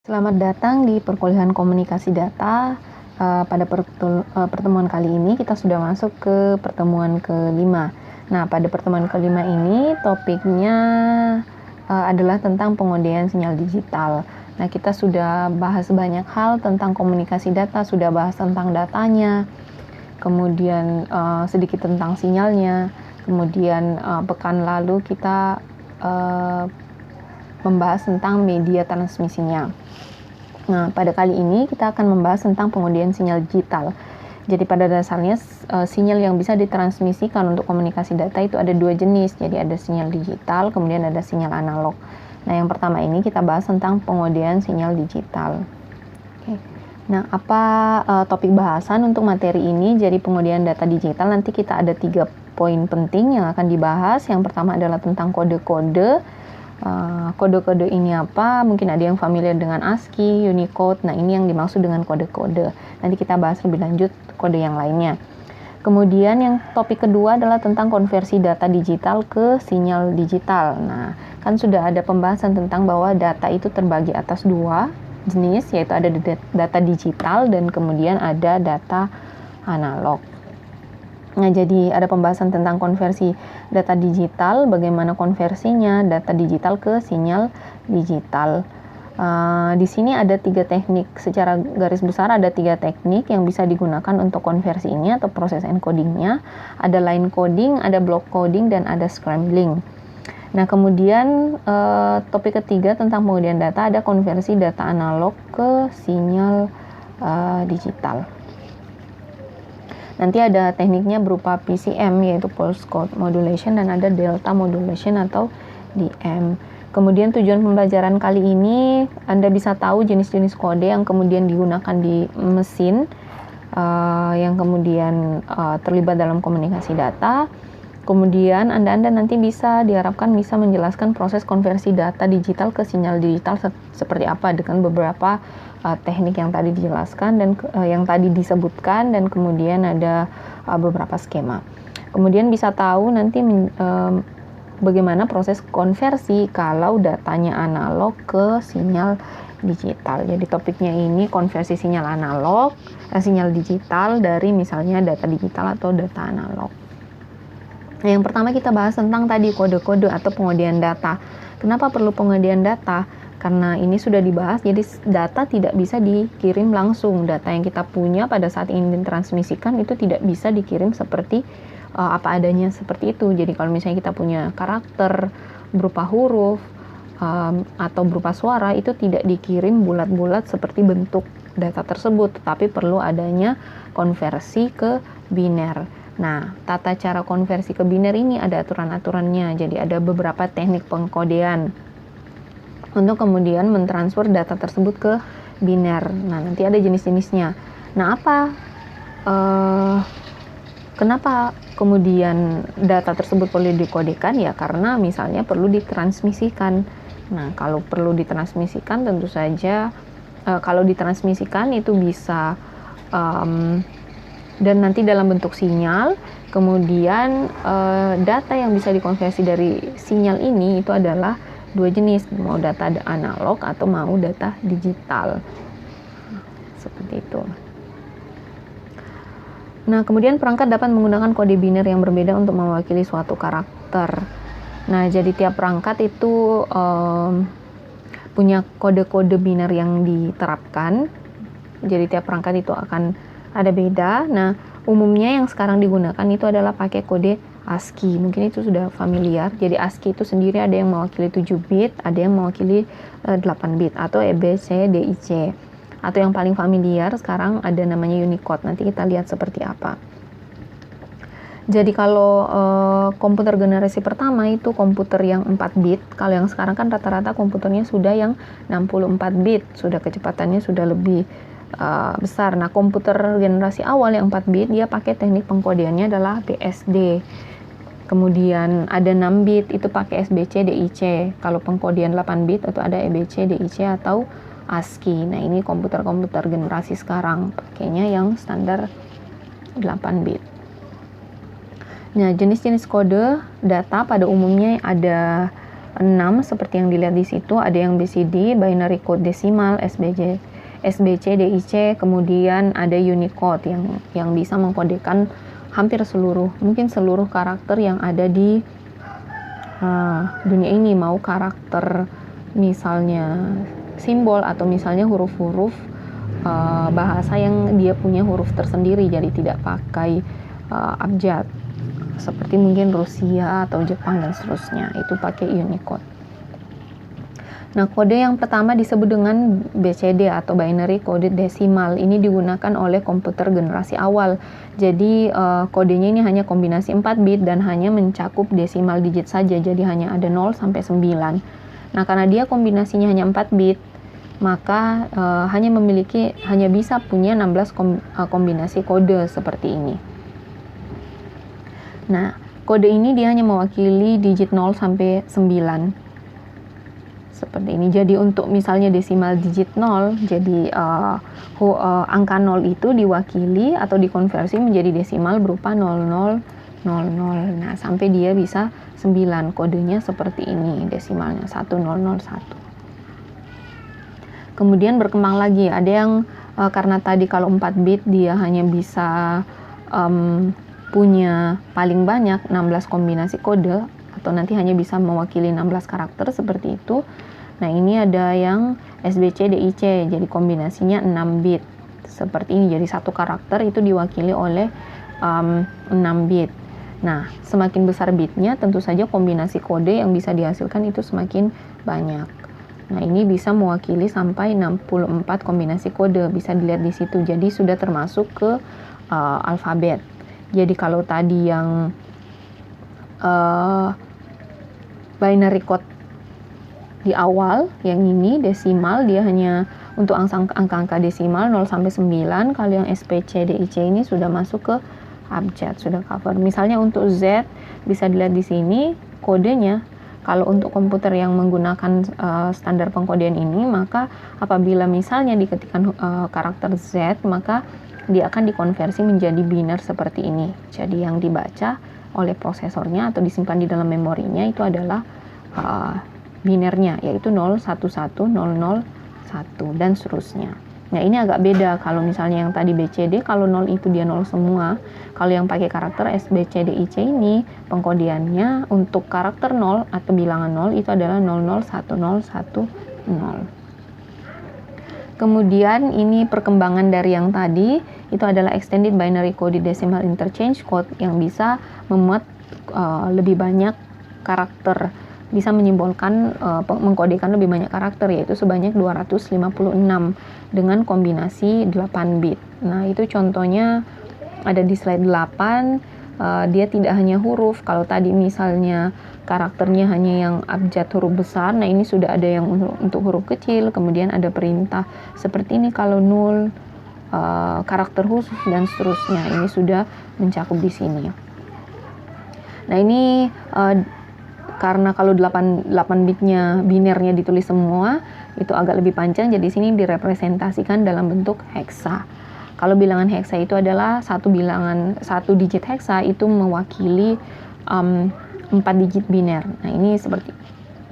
Selamat datang di perkuliahan komunikasi data. Pada pertemuan kali ini kita sudah masuk ke pertemuan kelima. Nah, pada pertemuan kelima ini topiknya adalah tentang pengodean sinyal digital. Nah, kita sudah bahas banyak hal tentang komunikasi data, sudah bahas tentang datanya, kemudian sedikit tentang sinyalnya, kemudian pekan lalu kita membahas tentang media transmisinya. Nah, pada kali ini kita akan membahas tentang pengodean sinyal digital. Jadi pada dasarnya sinyal yang bisa ditransmisikan untuk komunikasi data itu ada dua jenis. Jadi ada sinyal digital, kemudian ada sinyal analog. Nah, yang pertama ini kita bahas tentang pengodean sinyal digital. Oke. Nah, apa topik bahasan untuk materi ini? Jadi pengodean data digital nanti kita ada 3 poin penting yang akan dibahas. Yang pertama adalah tentang kode-kode. Kode-kode ini apa? Mungkin ada yang familiar dengan ASCII, Unicode. Nah, ini yang dimaksud dengan kode-kode. Nanti kita bahas lebih lanjut kode yang lainnya. Kemudian yang topik kedua adalah tentang konversi data digital ke sinyal digital. Nah, kan sudah ada pembahasan tentang bahwa data itu terbagi atas dua jenis, yaitu ada data digital dan kemudian ada data analog. Nah, jadi ada pembahasan tentang konversi data digital, bagaimana konversinya data digital ke sinyal digital. Di sini ada 3 teknik, secara garis besar ada 3 teknik yang bisa digunakan untuk konversi ini atau proses encodingnya. Ada line coding, ada block coding, dan ada scrambling. Nah, kemudian topik ketiga tentang pengodean data ada konversi data analog ke sinyal digital. Nanti ada tekniknya berupa PCM, yaitu Pulse Code Modulation, dan ada Delta Modulation atau DM. Kemudian tujuan pembelajaran kali ini Anda bisa tahu jenis-jenis kode yang kemudian digunakan di mesin yang kemudian terlibat dalam komunikasi data. Kemudian Anda nanti diharapkan bisa menjelaskan proses konversi data digital ke sinyal digital seperti apa dengan beberapa teknik yang tadi dijelaskan dan yang tadi disebutkan, dan kemudian ada beberapa skema. Kemudian bisa tahu nanti bagaimana proses konversi kalau datanya analog ke sinyal digital. Jadi topiknya ini konversi sinyal analog, sinyal digital dari misalnya data digital atau data analog. Nah, yang pertama kita bahas tentang tadi kode-kode atau pengodean data. Kenapa perlu pengodean data? Karena ini sudah dibahas, jadi data tidak bisa dikirim langsung. Data yang kita punya pada saat ingin ditransmisikan itu tidak bisa dikirim seperti apa adanya seperti itu. Jadi kalau misalnya kita punya karakter berupa huruf atau berupa suara, itu tidak dikirim bulat-bulat seperti bentuk data tersebut, tetapi perlu adanya konversi ke biner. Nah, tata cara konversi ke biner ini ada aturan-aturannya. Jadi ada beberapa teknik pengkodean untuk kemudian mentransfer data tersebut ke biner. Nah, nanti ada jenis-jenisnya. Nah, kenapa kemudian data tersebut perlu dikodekan? Ya, karena misalnya perlu ditransmisikan. Nah, kalau perlu ditransmisikan tentu saja kalau ditransmisikan itu bisa dan nanti dalam bentuk sinyal. Kemudian data yang bisa dikonversi dari sinyal ini itu adalah dua jenis, mau data analog atau mau data digital. Seperti itu. Nah, kemudian perangkat dapat menggunakan kode biner yang berbeda untuk mewakili suatu karakter. Nah, jadi tiap perangkat itu punya kode-kode biner yang diterapkan. Jadi tiap perangkat itu akan ada beda. Nah, umumnya yang sekarang digunakan itu adalah pakai kode ASCII. Mungkin itu sudah familiar. Jadi ASCII itu sendiri ada yang mewakili 7 bit, ada yang mewakili 8 bit, atau EBCDIC. Atau yang paling familiar sekarang ada namanya Unicode. Nanti kita lihat seperti apa. Jadi kalau komputer generasi pertama itu komputer yang 4 bit. Kalau yang sekarang kan rata-rata komputernya sudah yang 64 bit. Sudah kecepatannya sudah lebih besar. Nah, komputer generasi awal yang 4 bit dia pakai teknik pengkodeannya adalah BSD. Kemudian ada 6 bit itu pakai SBC-DIC. Kalau pengkodean 8 bit itu ada EBC-DIC atau ASCII. Nah, ini komputer-komputer generasi sekarang pakainya yang standar 8 bit. Nah, jenis-jenis kode data pada umumnya ada 6 seperti yang dilihat di situ, ada yang BCD, binary code desimal, SBC, DIC, kemudian ada Unicode yang bisa mengkodekan hampir mungkin seluruh karakter yang ada di dunia ini, mau karakter misalnya simbol atau misalnya huruf-huruf bahasa yang dia punya huruf tersendiri, jadi tidak pakai abjad seperti mungkin Rusia atau Jepang dan seterusnya, itu pakai Unicode. Nah, kode yang pertama disebut dengan BCD atau binary coded decimal. Ini digunakan oleh komputer generasi awal. Jadi kodenya ini hanya kombinasi 4 bit dan hanya mencakup desimal digit saja. Jadi hanya ada 0 sampai 9. Nah, karena dia kombinasinya hanya 4 bit, maka hanya bisa punya 16 kombinasi kode seperti ini. Nah, kode ini dia hanya mewakili digit 0 sampai 9. Seperti ini. Jadi untuk misalnya desimal digit 0, jadi angka 0 itu diwakili atau dikonversi menjadi desimal berupa 0000. Nah, sampai dia bisa 9. Kodenya seperti ini, desimalnya 1001. Kemudian berkembang lagi, ada yang karena tadi kalau 4 bit dia hanya bisa punya paling banyak 16 kombinasi kode, atau nanti hanya bisa mewakili 16 karakter seperti itu. Nah, ini ada yang SBC DIC, jadi kombinasinya 6 bit seperti ini, jadi satu karakter itu diwakili oleh 6 bit. Nah, semakin besar bitnya tentu saja kombinasi kode yang bisa dihasilkan itu semakin banyak. Nah, ini bisa mewakili sampai 64 kombinasi kode, bisa dilihat di situ. Jadi sudah termasuk ke alfabet. Jadi kalau tadi yang binary code di awal, yang ini desimal, dia hanya untuk angka-angka desimal 0 sampai 9. Kalau yang SPC DIC ini sudah masuk ke abjad, sudah cover. Misalnya untuk Z bisa dilihat di sini kodenya. Kalau untuk komputer yang menggunakan standar pengkodean ini, maka apabila misalnya diketikkan karakter Z, maka dia akan dikonversi menjadi biner seperti ini. Jadi yang dibaca oleh prosesornya atau disimpan di dalam memorinya itu adalah binernya, yaitu 011, 001 dan seterusnya. Nah, ini agak beda kalau misalnya yang tadi BCD, kalau 0 itu dia 0 semua. Kalau yang pakai karakter SBC DIC ini, pengkodeannya untuk karakter 0 atau bilangan 0 itu adalah 001010. Kemudian ini perkembangan dari yang tadi, itu adalah Extended Binary Coded Decimal Interchange Code yang bisa memuat lebih banyak karakter, bisa menyimbolkan mengkodekan lebih banyak karakter, yaitu sebanyak 256 dengan kombinasi 8 bit. Nah, itu contohnya ada di slide 8. Dia tidak hanya huruf. Kalau tadi misalnya karakternya hanya yang abjad huruf besar, nah ini sudah ada yang untuk huruf kecil, kemudian ada perintah seperti ini kalau 0, karakter khusus dan seterusnya. Ini sudah mencakup di sini. Nah, ini karena kalau 8 bitnya binernya ditulis semua, itu agak lebih panjang, jadi sini direpresentasikan dalam bentuk heksa. Kalau bilangan heksa itu adalah satu digit heksa itu mewakili 4 digit biner. Nah, ini seperti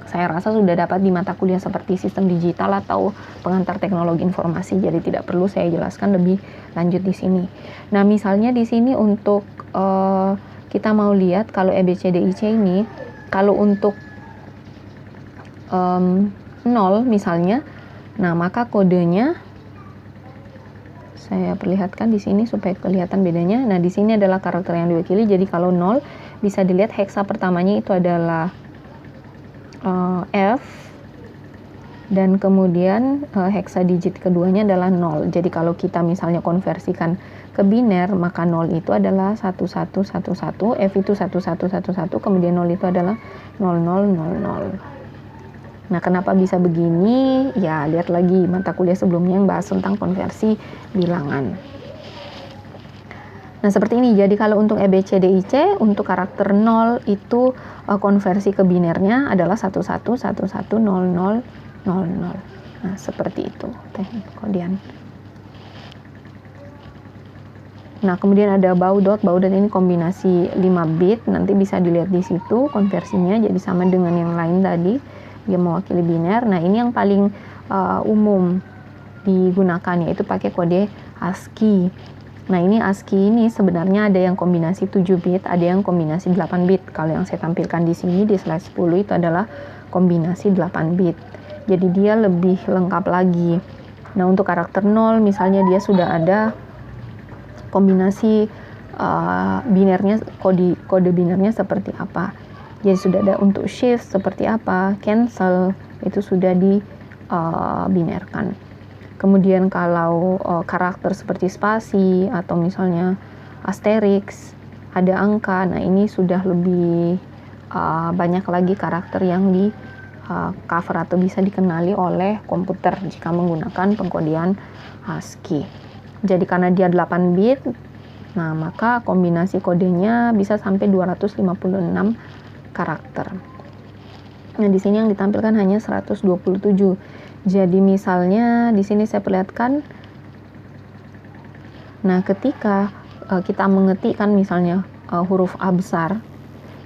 saya rasa sudah dapat di mata kuliah seperti sistem digital atau pengantar teknologi informasi, jadi tidak perlu saya jelaskan lebih lanjut di sini. Nah, misalnya di sini untuk kita mau lihat kalau EBCDIC ini, kalau untuk 0 misalnya, nah maka kodenya saya perlihatkan di sini supaya kelihatan bedanya. Nah, di sini adalah karakter yang diwakili. Jadi kalau 0 bisa dilihat heksa pertamanya itu adalah F, dan kemudian heksa digit keduanya adalah 0. Jadi kalau kita misalnya konversikan ke biner, maka 0 itu adalah 1111, F itu 1111, kemudian 0 itu adalah 0000. Nah, kenapa bisa begini? Ya, lihat lagi mata kuliah sebelumnya yang bahas tentang konversi bilangan. Nah, seperti ini. Jadi kalau untuk EBCDIC, untuk karakter 0 itu konversi ke binernya adalah 11110000. Nah, seperti itu teknik kodian. Nah, kemudian ada baudot. Baudot ini kombinasi 5 bit, nanti bisa dilihat di situ konversinya, jadi sama dengan yang lain tadi, dia mewakili biner. Nah, ini yang paling umum digunakan, yaitu pakai kode ASCII. Nah, ini ASCII ini sebenarnya ada yang kombinasi 7 bit, ada yang kombinasi 8 bit. Kalau yang saya tampilkan di sini di slide 10 itu adalah kombinasi 8 bit. Jadi dia lebih lengkap lagi. Nah, untuk karakter 0 misalnya dia sudah ada kombinasi binernya, kode binernya seperti apa. Jadi sudah ada untuk shift seperti apa, cancel itu sudah dibinerkan. Kemudian kalau karakter seperti spasi atau misalnya asterisk, ada angka, nah ini sudah lebih banyak lagi karakter yang di cover atau bisa dikenali oleh komputer jika menggunakan pengkodean ASCII. Jadi karena dia 8 bit, nah maka kombinasi kodenya bisa sampai 256 karakter. Nah, di sini yang ditampilkan hanya 127. Jadi misalnya di sini saya perlihatkan, nah ketika kita mengetikkan misalnya huruf A besar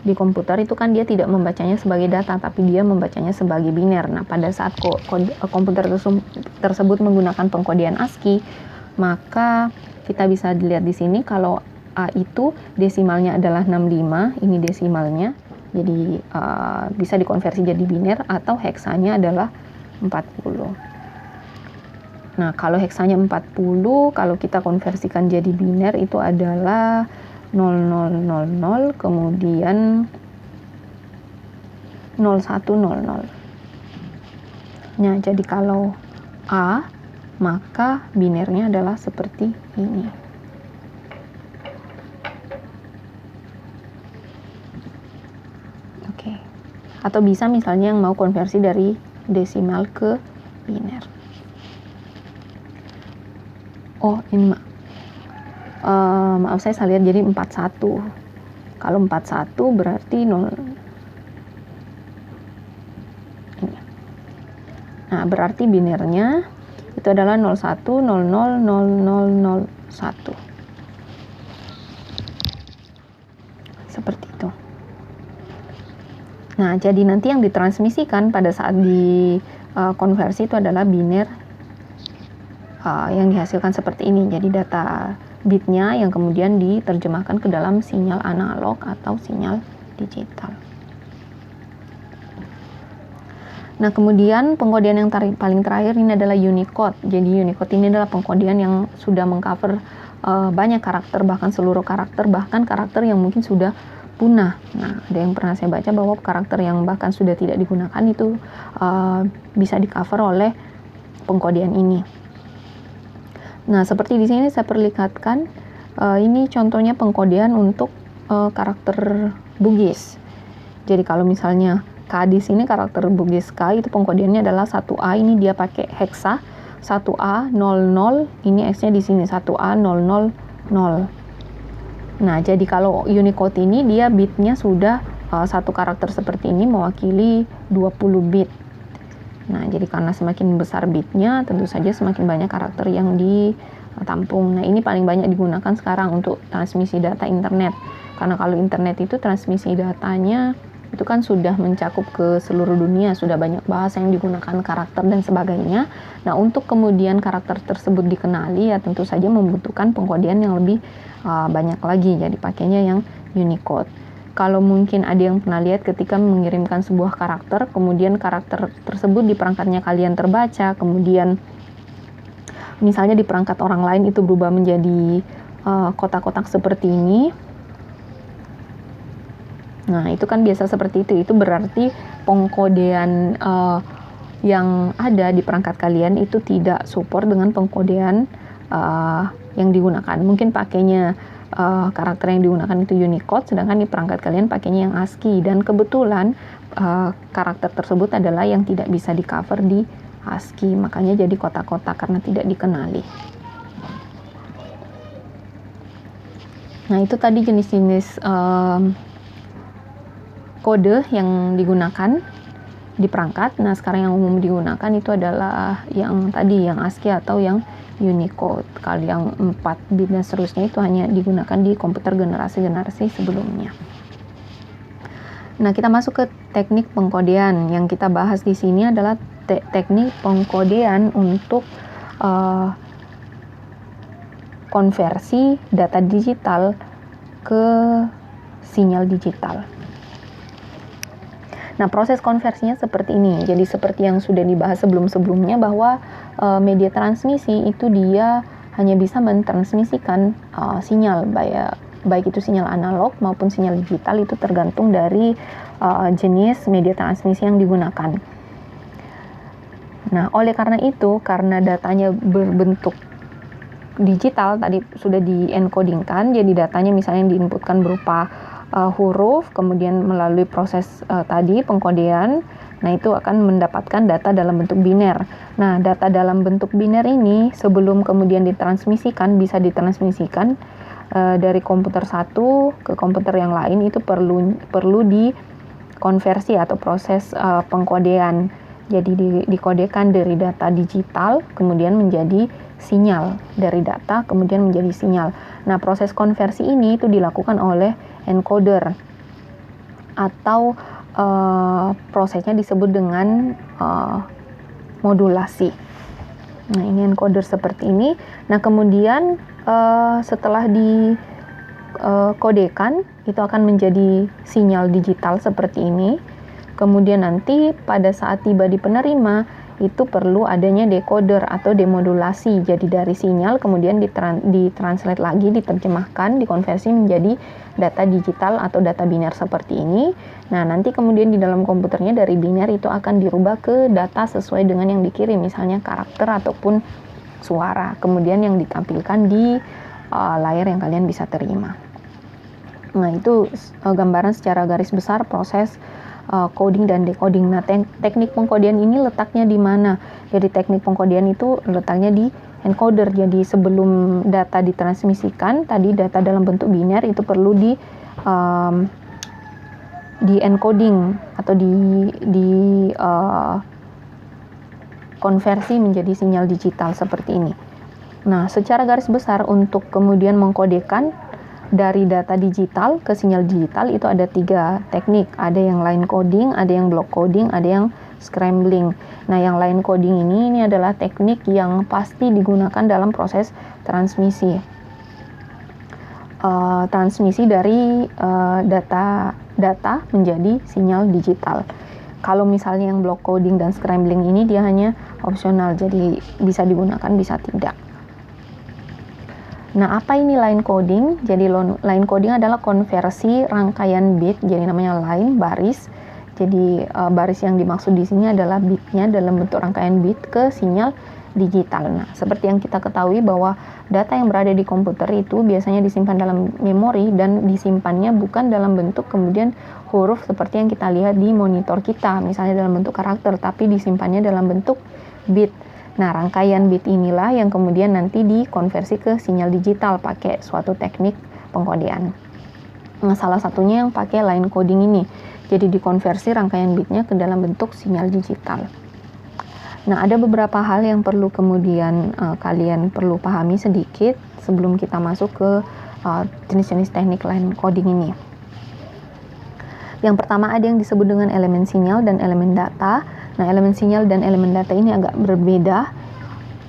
di komputer, itu kan dia tidak membacanya sebagai data, tapi dia membacanya sebagai biner. Nah, pada saat komputer tersebut menggunakan pengkodean ASCII, maka kita bisa dilihat di sini kalau A itu desimalnya adalah 65, ini desimalnya, jadi bisa dikonversi jadi biner, atau heksanya adalah 40. Nah, kalau heksanya 40, kalau kita konversikan jadi biner itu adalah 0000 kemudian 0100. Nah, jadi kalau A, maka binernya adalah seperti ini. Oke. Atau bisa misalnya yang mau konversi dari desimal ke biner. Oh, ini maaf saya lihat jadi 41. Kalau 41 berarti 0. Ini. Nah, berarti binernya itu adalah 01000001. Seperti itu. Nah, jadi nanti yang ditransmisikan pada saat konversi itu adalah biner yang dihasilkan seperti ini. Jadi data bitnya yang kemudian diterjemahkan ke dalam sinyal analog atau sinyal digital. Nah, kemudian pengkodean yang paling terakhir ini adalah Unicode. Jadi Unicode ini adalah pengkodean yang sudah mengcover banyak karakter, bahkan seluruh karakter, bahkan karakter yang mungkin sudah punah. Nah, ada yang pernah saya baca bahwa karakter yang bahkan sudah tidak digunakan itu bisa di-cover oleh pengkodean ini. Nah, seperti di sini saya perlihatkan, ini contohnya pengkodean untuk karakter Bugis. Jadi kalau misalnya K di sini karakter Bugis K itu pengkodeannya adalah 1A, ini dia pakai heksa 1A00, ini X-nya di sini 1A000. Nah, jadi kalau Unicode ini dia bitnya sudah satu karakter seperti ini mewakili 20 bit. Nah, jadi karena semakin besar bitnya, tentu saja semakin banyak karakter yang ditampung. Nah, ini paling banyak digunakan sekarang untuk transmisi data internet. Karena kalau internet itu transmisi datanya itu kan sudah mencakup ke seluruh dunia, sudah banyak bahasa yang digunakan karakter dan sebagainya. Nah, untuk kemudian karakter tersebut dikenali ya tentu saja membutuhkan pengkodean yang lebih banyak lagi. Jadi pakainya yang Unicode. Kalau mungkin ada yang pernah lihat ketika mengirimkan sebuah karakter, kemudian karakter tersebut di perangkatnya kalian terbaca, kemudian misalnya di perangkat orang lain itu berubah menjadi kotak-kotak seperti ini. Nah, itu kan biasa seperti itu. Itu berarti pengkodean yang ada di perangkat kalian itu tidak support dengan pengkodean yang digunakan. Mungkin pakainya karakter yang digunakan itu Unicode, sedangkan di perangkat kalian pakainya yang ASCII. Dan kebetulan karakter tersebut adalah yang tidak bisa di-cover di ASCII. Makanya jadi kotak-kotak karena tidak dikenali. Nah, itu tadi jenis-jenis kode yang digunakan. di perangkat. Nah, sekarang yang umum digunakan itu adalah yang tadi, yang ASCII atau yang Unicode. Kalau yang 4 bit dan seterusnya itu hanya digunakan di komputer generasi-generasi sebelumnya. Nah, kita masuk ke teknik pengkodean. Yang kita bahas di sini adalah teknik pengkodean untuk konversi data digital ke sinyal digital. Nah, proses konversinya seperti ini. Jadi seperti yang sudah dibahas sebelum-sebelumnya bahwa media transmisi itu dia hanya bisa mentransmisikan sinyal, baik itu sinyal analog maupun sinyal digital, itu tergantung dari jenis media transmisi yang digunakan. Nah, oleh karena itu, karena datanya berbentuk digital tadi sudah di-encodingkan, jadi datanya misalnya diinputkan berupa huruf, kemudian melalui proses tadi pengkodean, nah itu akan mendapatkan data dalam bentuk biner. Nah, data dalam bentuk biner ini sebelum kemudian ditransmisikan, bisa ditransmisikan dari komputer satu ke komputer yang lain, itu perlu dikonversi atau proses pengkodean. Jadi dikodekan dari data digital kemudian menjadi sinyal, dari data kemudian menjadi sinyal. Nah, proses konversi ini itu dilakukan oleh encoder atau prosesnya disebut dengan modulasi. Nah, ini encoder seperti ini. Nah, kemudian setelah dikodekan itu akan menjadi sinyal digital seperti ini. Kemudian nanti pada saat tiba di penerima itu perlu adanya decoder atau demodulasi. Jadi dari sinyal kemudian ditranslate lagi, diterjemahkan, dikonversi menjadi data digital atau data biner seperti ini. Nah, nanti kemudian di dalam komputernya dari biner itu akan dirubah ke data sesuai dengan yang dikirim, misalnya karakter ataupun suara. Kemudian yang ditampilkan di layar yang kalian bisa terima. Nah, itu gambaran secara garis besar proses coding dan decoding. Nah, teknik pengkodean ini letaknya di mana? Jadi teknik pengkodean itu letaknya di encoder. Jadi sebelum data ditransmisikan, tadi data dalam bentuk biner itu perlu di encoding atau di konversi menjadi sinyal digital seperti ini. Nah, secara garis besar untuk kemudian mengkodekan dari data digital ke sinyal digital itu ada 3 teknik. Ada yang line coding, ada yang block coding, ada yang scrambling. Nah, yang line coding ini adalah teknik yang pasti digunakan dalam proses transmisi. Transmisi dari data menjadi sinyal digital. Kalau misalnya yang block coding dan scrambling ini dia hanya opsional, jadi bisa digunakan bisa tidak. Nah, apa ini line coding? Jadi line coding adalah konversi rangkaian bit, jadi namanya line, baris. Jadi baris yang dimaksud di sini adalah bitnya dalam bentuk rangkaian bit ke sinyal digital. Nah, seperti yang kita ketahui bahwa data yang berada di komputer itu biasanya disimpan dalam memori dan disimpannya bukan dalam bentuk kemudian huruf seperti yang kita lihat di monitor kita, misalnya dalam bentuk karakter, tapi disimpannya dalam bentuk bit. Nah, rangkaian bit inilah yang kemudian nanti dikonversi ke sinyal digital pakai suatu teknik pengkodean. Nah, salah satunya yang pakai line coding ini. Jadi dikonversi rangkaian bitnya ke dalam bentuk sinyal digital. Nah, ada beberapa hal yang perlu kemudian kalian perlu pahami sedikit sebelum kita masuk ke jenis-jenis teknik line coding ini. Yang pertama ada yang disebut dengan elemen sinyal dan elemen data. Nah, elemen sinyal dan elemen data ini agak berbeda.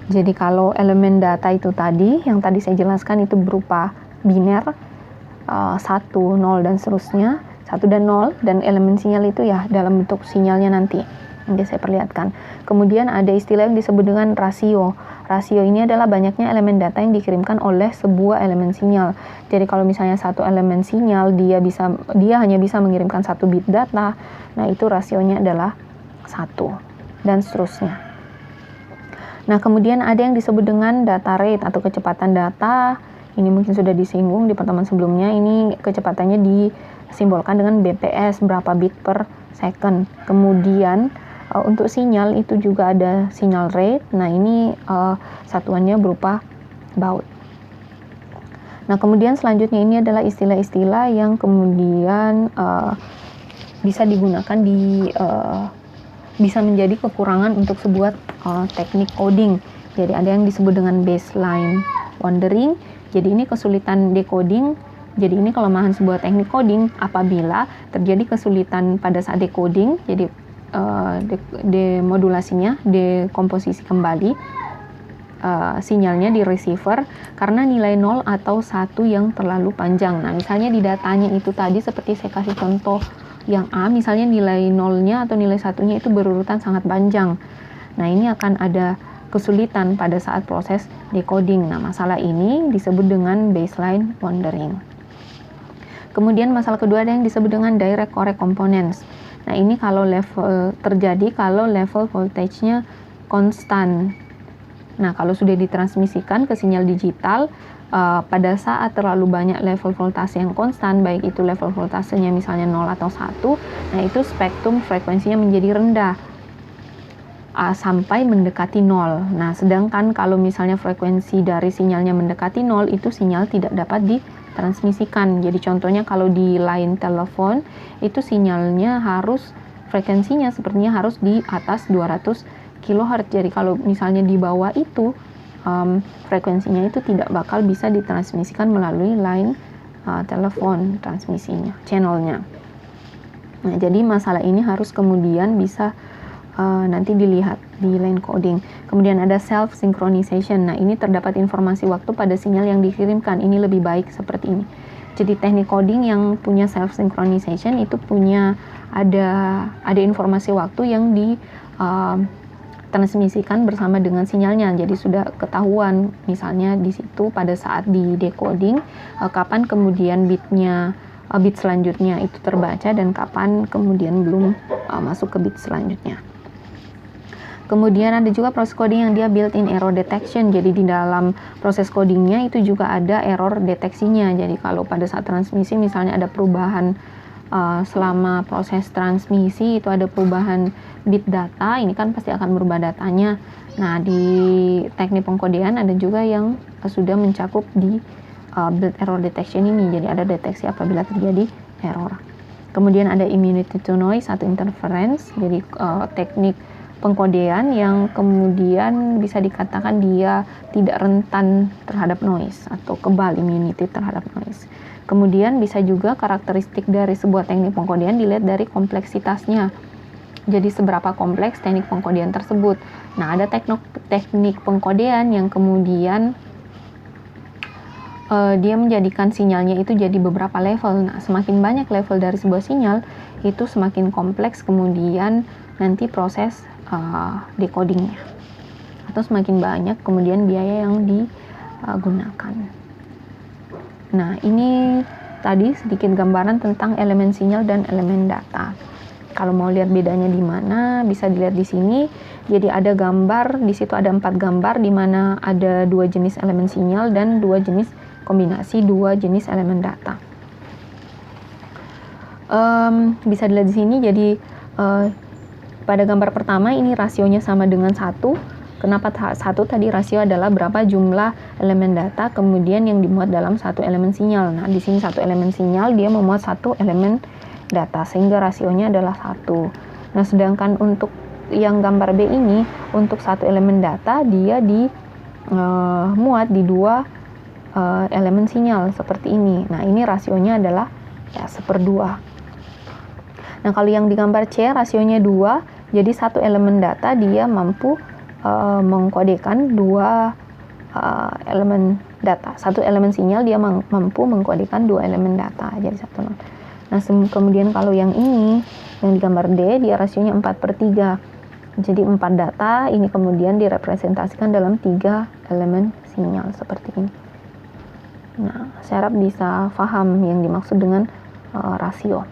Jadi kalau elemen data itu tadi, yang tadi saya jelaskan itu berupa biner, 1, 0 dan seterusnya, 1 dan 0, dan elemen sinyal itu ya dalam bentuk sinyalnya nanti. Nanti saya perlihatkan. Kemudian ada istilah yang disebut dengan rasio. Rasio ini adalah banyaknya elemen data yang dikirimkan oleh sebuah elemen sinyal. Jadi kalau misalnya satu elemen sinyal dia hanya bisa mengirimkan 1 bit data, nah itu rasionya adalah 1 dan seterusnya. Nah, kemudian ada yang disebut dengan data rate atau kecepatan data. Ini mungkin sudah disinggung di pertemuan sebelumnya. Ini kecepatannya disimbolkan dengan BPS, berapa bit per second. Kemudian untuk sinyal itu juga ada sinyal rate. Nah, ini satuannya berupa baud. Nah, kemudian selanjutnya ini adalah istilah-istilah yang kemudian bisa digunakan di bisa menjadi kekurangan untuk sebuah teknik coding. Jadi ada yang disebut dengan baseline wandering. Jadi ini kesulitan decoding. Jadi ini kelemahan sebuah teknik coding apabila terjadi kesulitan pada saat decoding. Jadi demodulasinya, dekomposisi kembali sinyalnya di receiver karena nilai 0 atau 1 yang terlalu panjang. Nah, misalnya di datanya itu tadi seperti saya kasih contoh yang A, misalnya nilai 0-nya atau nilai 1-nya itu berurutan sangat panjang. Nah, ini akan ada kesulitan pada saat proses decoding. Nah, masalah ini disebut dengan baseline wandering. Kemudian masalah kedua ada yang disebut dengan direct correct components. Nah, ini kalau terjadi kalau level voltage-nya konstan. Nah, kalau sudah ditransmisikan ke sinyal digital, pada saat terlalu banyak level voltase yang konstan, baik itu level voltasenya misalnya 0 atau 1, nah itu spektrum frekuensinya menjadi rendah sampai mendekati 0. Nah, sedangkan kalau misalnya frekuensi dari sinyalnya mendekati 0, itu sinyal tidak dapat ditransmisikan. Jadi contohnya kalau di line telepon, itu sinyalnya frekuensinya sepertinya harus di atas 200 kHz. Jadi kalau misalnya di bawah itu, frekuensinya itu tidak bakal bisa ditransmisikan melalui line telepon transmisinya, channelnya. Nah, jadi masalah ini harus kemudian bisa nanti dilihat di line coding. Kemudian ada self synchronization. Nah, ini terdapat informasi waktu pada sinyal yang dikirimkan. Ini lebih baik seperti ini. Jadi teknik coding yang punya self synchronization itu punya ada informasi waktu yang di transmisikan bersama dengan sinyalnya. Jadi sudah ketahuan misalnya di situ pada saat di decoding kapan kemudian bit selanjutnya itu terbaca dan kapan kemudian belum masuk ke bit selanjutnya. Kemudian ada juga proses coding yang dia built-in error detection. Jadi di dalam proses codingnya itu juga ada error deteksinya. Jadi kalau pada saat transmisi misalnya ada perubahan selama proses transmisi itu ada perubahan bit data, ini kan pasti akan berubah datanya. Nah, di teknik pengkodean ada juga yang sudah mencakup di build error detection ini. Jadi ada deteksi apabila terjadi error. Kemudian ada immunity to noise atau interference. Jadi teknik pengkodean yang kemudian bisa dikatakan dia tidak rentan terhadap noise atau kebal immunity terhadap noise. Kemudian bisa juga karakteristik dari sebuah teknik pengkodean dilihat dari kompleksitasnya. Jadi seberapa kompleks teknik pengkodean tersebut. Nah, ada teknik pengkodean yang kemudian dia menjadikan sinyalnya itu jadi beberapa level. Nah, semakin banyak level dari sebuah sinyal, itu semakin kompleks kemudian nanti proses decodingnya. Atau semakin banyak kemudian biaya yang digunakan. Nah, ini tadi sedikit gambaran tentang elemen sinyal dan elemen data. Kalau mau lihat bedanya di mana, bisa dilihat di sini. Jadi ada gambar, di situ ada 4 gambar di mana ada 2 jenis elemen sinyal dan 2 jenis kombinasi 2 jenis elemen data. Bisa dilihat di sini. Jadi pada gambar pertama ini rasionya sama dengan 1. Kenapa 1? Tadi rasio adalah berapa jumlah elemen data kemudian yang dimuat dalam satu elemen sinyal. Nah, di sini satu elemen sinyal dia memuat satu elemen data sehingga rasionya adalah 1. Nah, sedangkan untuk yang gambar B ini untuk satu elemen data dia dimuat di 2 elemen sinyal seperti ini. Nah, ini rasionya adalah ya 1/2. Nah, kalau yang di gambar C rasionya 2, jadi satu elemen data dia mampu mengkodekan 2 elemen data. Satu elemen sinyal dia mampu mengkodekan 2 elemen data. Jadi 1. Nah, kemudian kalau yang ini, yang di gambar D, dia rasionya 4/3. Jadi 4 data, ini kemudian direpresentasikan dalam 3 elemen sinyal seperti ini. Nah, saya harap bisa paham yang dimaksud dengan rasio.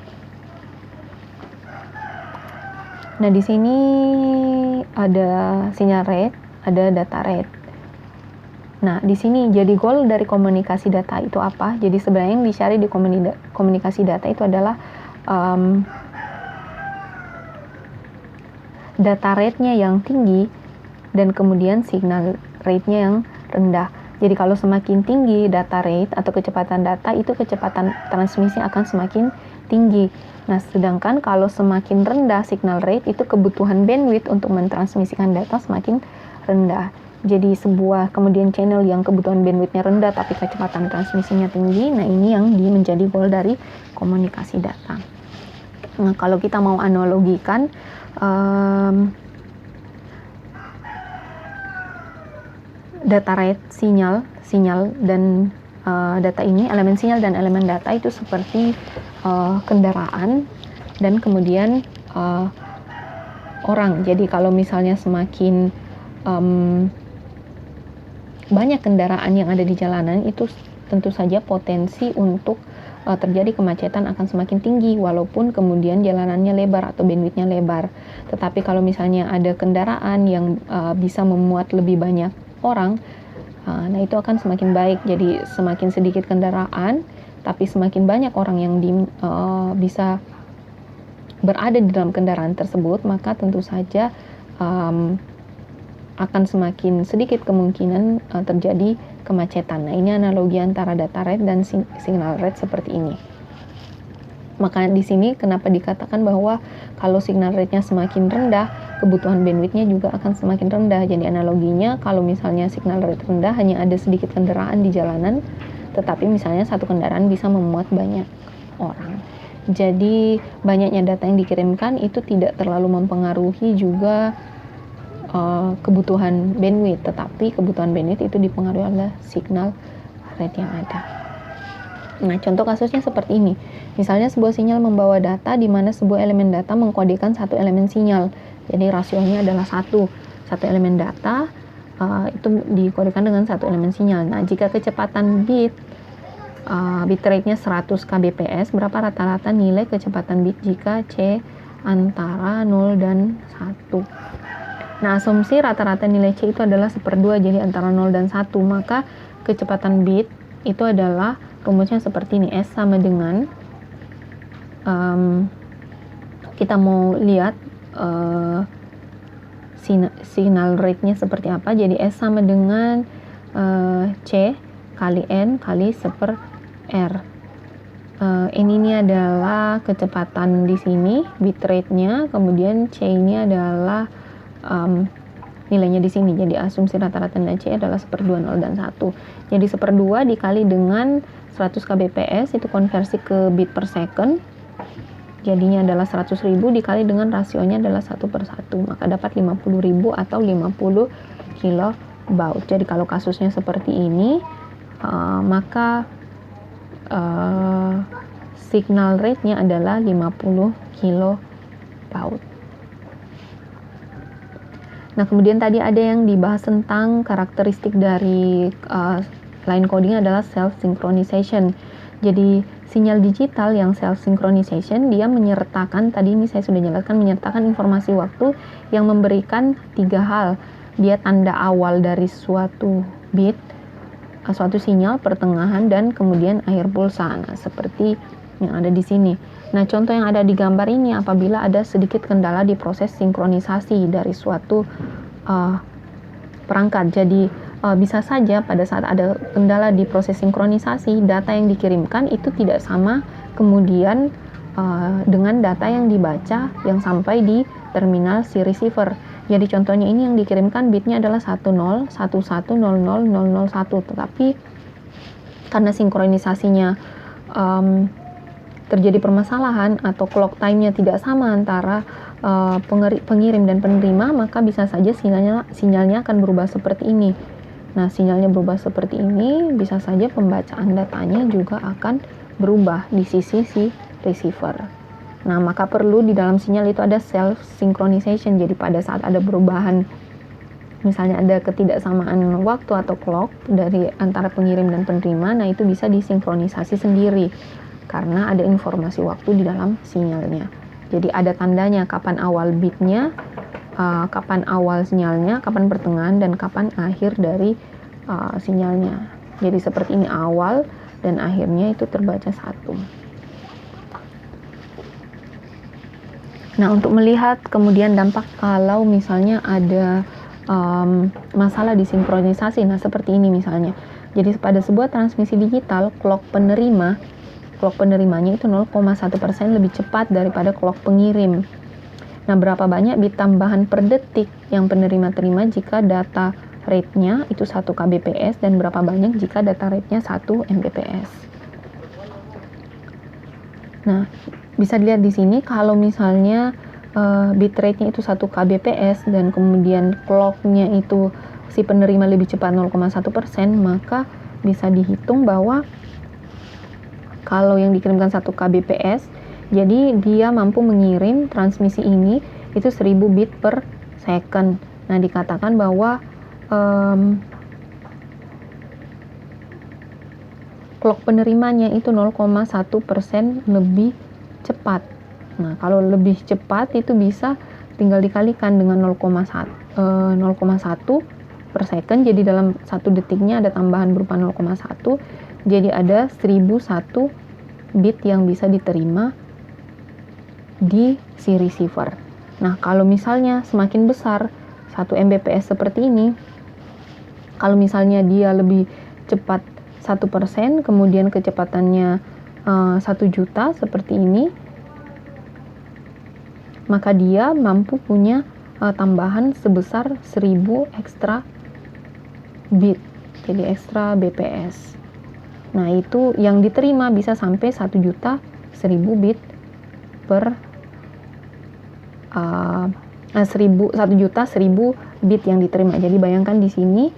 Nah, di sini ada sinyal rate, ada data rate. Nah, di sini jadi goal dari komunikasi data itu apa? Jadi sebenarnya yang dicari di komunikasi data itu adalah data rate-nya yang tinggi dan kemudian signal rate-nya yang rendah. Jadi kalau semakin tinggi data rate atau kecepatan data, itu kecepatan transmisi akan semakin tinggi. Nah, sedangkan kalau semakin rendah signal rate, itu kebutuhan bandwidth untuk mentransmisikan data semakin rendah. Jadi sebuah kemudian channel yang kebutuhan bandwidthnya rendah tapi kecepatan transmisinya tinggi, nah ini yang menjadi goal dari komunikasi data. Nah, kalau kita mau analogikan, data rate sinyal dan data ini, elemen sinyal dan elemen data itu seperti kendaraan dan kemudian orang. Jadi kalau misalnya semakin banyak kendaraan yang ada di jalanan, itu tentu saja potensi untuk terjadi kemacetan akan semakin tinggi walaupun kemudian jalanannya lebar atau bandwidthnya lebar. Tetapi kalau misalnya ada kendaraan yang bisa memuat lebih banyak orang, nah itu akan semakin baik. Jadi semakin sedikit kendaraan tapi semakin banyak orang yang bisa berada di dalam kendaraan tersebut, maka tentu saja akan semakin sedikit kemungkinan terjadi kemacetan. Nah, ini analogi antara data rate dan signal rate seperti ini. Maka di sini kenapa dikatakan bahwa kalau signal rate-nya semakin rendah, kebutuhan bandwidth-nya juga akan semakin rendah. Jadi analoginya kalau misalnya signal rate rendah, hanya ada sedikit kendaraan di jalanan, tetapi misalnya satu kendaraan bisa memuat banyak orang. Jadi banyaknya data yang dikirimkan itu tidak terlalu mempengaruhi juga kebutuhan bandwidth, tetapi kebutuhan bandwidth itu dipengaruhi oleh signal rate yang ada. Nah, contoh kasusnya seperti ini. Misalnya sebuah sinyal membawa data di mana sebuah elemen data mengkodekan satu elemen sinyal. Jadi rasionya adalah satu elemen data itu dikodekan dengan satu elemen sinyal. Nah, jika kecepatan bitrate-nya 100 kbps, berapa rata-rata nilai kecepatan bit jika C antara 0 dan 1? Nah, asumsi rata-rata nilai C itu adalah 1/2, jadi antara 0 dan 1, maka kecepatan bit itu adalah rumusnya seperti ini. S sama dengan, kita mau lihat signal rate-nya seperti apa, jadi S sama dengan C kali N kali 1/R. N ini adalah kecepatan di sini, bitrate-nya, kemudian C ini adalah nilainya di sini. Jadi asumsi rata-rata nilai C adalah 1/2, 0 dan 1. Jadi 1/2 dikali dengan 100 kbps itu konversi ke bit per second. Jadinya adalah 100.000 dikali dengan rasionya adalah 1/1, maka dapat 50.000 atau 50 kilobaud. Jadi kalau kasusnya seperti ini, maka signal rate-nya adalah 50 kilobaud. Nah, kemudian tadi ada yang dibahas tentang karakteristik dari line coding adalah self-synchronization. Jadi, sinyal digital yang self-synchronization, dia menyertakan, tadi ini saya sudah jelaskan, menyertakan informasi waktu yang memberikan 3 hal. Dia tanda awal dari suatu bit, suatu sinyal, pertengahan, dan kemudian akhir pulsa. Nah, seperti yang ada di sini. Nah, contoh yang ada di gambar ini apabila ada sedikit kendala di proses sinkronisasi dari suatu perangkat. Jadi bisa saja pada saat ada kendala di proses sinkronisasi, data yang dikirimkan itu tidak sama kemudian dengan data yang dibaca yang sampai di terminal si receiver. Jadi contohnya ini yang dikirimkan bitnya adalah 10, 11, 00, 001, tetapi karena sinkronisasinya terjadi permasalahan atau clock time-nya tidak sama antara pengirim dan penerima, maka bisa saja sinyalnya akan berubah seperti ini. Nah, sinyalnya berubah seperti ini, bisa saja pembacaan datanya juga akan berubah di sisi si receiver. Nah, maka perlu di dalam sinyal itu ada self synchronization. Jadi pada saat ada perubahan, misalnya ada ketidaksamaan waktu atau clock dari antara pengirim dan penerima, nah itu bisa disinkronisasi sendiri karena ada informasi waktu di dalam sinyalnya. Jadi ada tandanya kapan awal bitnya, kapan awal sinyalnya, kapan pertengahan, dan kapan akhir dari sinyalnya. Jadi seperti ini, awal dan akhirnya itu terbaca 1. Nah, untuk melihat kemudian dampak kalau misalnya ada masalah di sinkronisasi, nah seperti ini misalnya. Jadi pada sebuah transmisi digital, clock penerima clock penerimanya itu 0,1% lebih cepat daripada clock pengirim. Nah, berapa banyak bit tambahan per detik yang penerima terima jika data rate-nya itu 1 kbps dan berapa banyak jika data rate-nya 1 mbps. Nah, bisa dilihat di sini kalau misalnya bitrate-nya itu 1 kbps dan kemudian clock-nya itu si penerima lebih cepat 0,1%, maka bisa dihitung bahwa kalau yang dikirimkan 1 kbps, jadi dia mampu mengirim transmisi ini itu 1000 bit per second. Nah, dikatakan bahwa clock penerimanya itu 0,1% lebih cepat. Nah, kalau lebih cepat itu bisa tinggal dikalikan dengan 0,1 per second. Jadi dalam 1 detiknya ada tambahan berupa 0,1. Jadi ada 1001 bit yang bisa diterima di si receiver. Nah, kalau misalnya semakin besar 1 mbps seperti ini, kalau misalnya dia lebih cepat 1%, kemudian kecepatannya 1 juta seperti ini, maka dia mampu punya tambahan sebesar 1000 ekstra bit, jadi ekstra bps. Nah, itu yang diterima bisa sampai 1 juta 1000 bit per 1 juta 1000 bit yang diterima. Jadi bayangkan di sini